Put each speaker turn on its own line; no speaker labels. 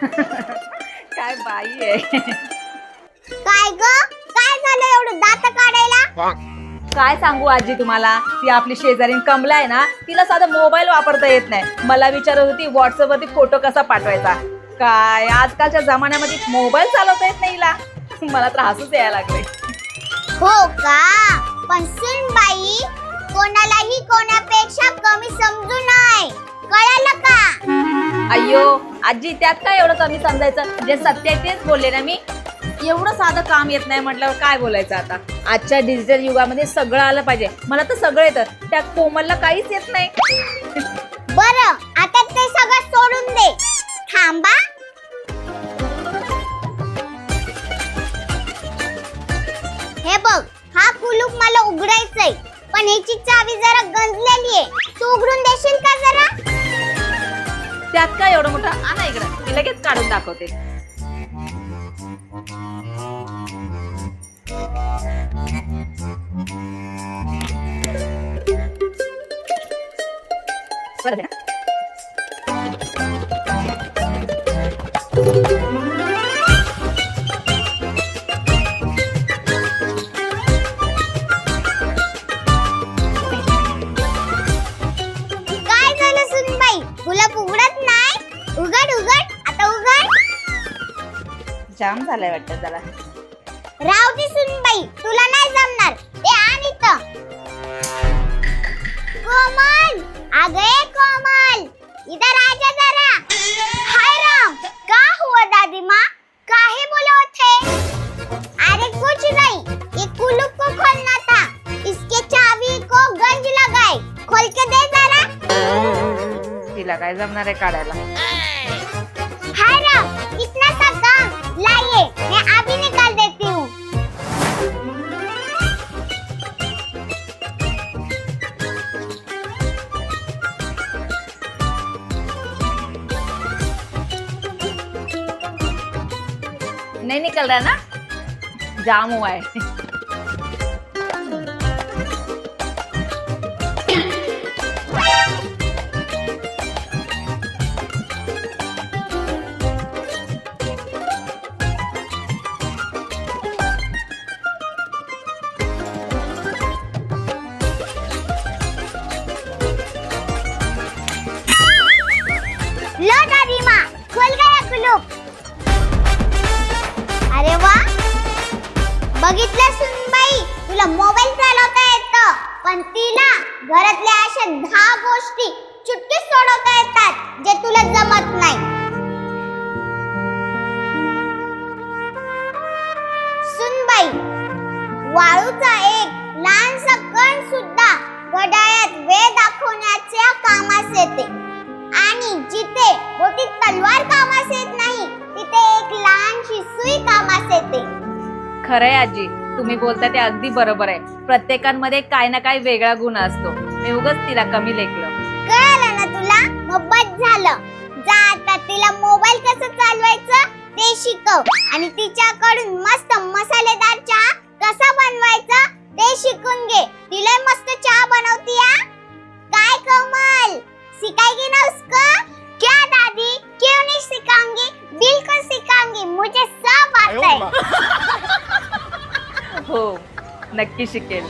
काय बाई आहे.
काय ग, काय झालं एवढं दात काढायला?
काय सांगू आजी तुम्हाला, ती आपली शेजारीन कमला आहे ना, तिला साधा मोबाईल वापरता येत नाही. मला विचारत होती व्हॉट्सअप वरती फोटो कसा पाठवायचा. काय आजकालच्या जमान्यामध्ये मोबाईल चालवता येत नाही हिला. मला तर हसूच यायला लागले.
हो का? पण सुनबाई, कोणालाही कोणापेक्षा कमी समजू नये, कळलं का?
अय्यो आजी, त्यात काय एवढं कमी समजायचं, जे सत्य आहे तेच बोलले ना मी. एवढं साधं काम येत नाही म्हटल्यावर काय बोलायचं आता. आजच्या डिजिटल युगामध्ये सगळं आलं पाहिजे. मला तर सगळं येतं, त्या कोमलला काहीच येत नाही.
बरं, आता ते सगळं सोडून दे. थांबा. हे बघ, हा कुलूप मला उघडायचंय, पण ह्याची चावी जरा गंजलेली आहे. तू उघडून देशील का जरा?
त्यात काय एवढं मोठं, आणा इकडं, मी लगेच काढून दाखवते.
काय झालं सुनबाई, कुलूप उघडत नाही? उघड उघड, आता उघड.
जाम झालाय वाटतं त्याला.
राहू दे सुनबाई, तुला नाही जमणार. ते आण इथं. कोमल, अगे कोमल, इधर आजा जरा. हाय राम, क्या हुआ दादी माँ? काहे बोले थे? अरे कुछ नहीं, ये कुलूप को खोलना था, इसके चाबी को गंज लगाए, खोल के दे जरा.
तिला काय जमणार आहे काढायला.
हाय राम, इतना सा काम, लाइए, मैं अभी निकाल देती हूँ.
नहीं निकल रहा ना, जाम हुआ है.
लो दादी माँ, खुल गया कुलूप. अरे वा, बघितलं सुनबाई, तुला मोबाईल चालवता येतं, पण तिला घरातल्या अशा 10 गोष्टी चुटकीत सोडवता येतात, जे तुला जमत नाही. सुनबाई, वाळूचा एक लहानसा कण सुद्धा घड्याळात वेळ दाखवण्याच्या कामास येते, आणि जिथे मोठी तलवार कामास येत नाही, तिथे एक लहानशी सुई कामास येते.
खरंय आजी, तुम्ही बोलता ते अगदी बरोबर आहे. प्रत्येकांमध्ये काय ना काय वेगळा गुण असतो. मी उगाच तिला कमी लेखलं.
कळलं ना तुला? मग बस झालं. जा आता तिला मोबाईल कसं चालवायचं ते शिकव, आणि तिच्याकडून मस्त मसालेदार चहा कसा बनवायचा ते शिकून घे. तिला मस्त चहा बनवती या. काय कोमल, सिखाएगी ना उसको? क्या दादी, क्यों नहीं सिखाऊंगी, बिल्कुल सिखाऊंगी, मुझे सब आता है.
हो, नक्की शिकेल.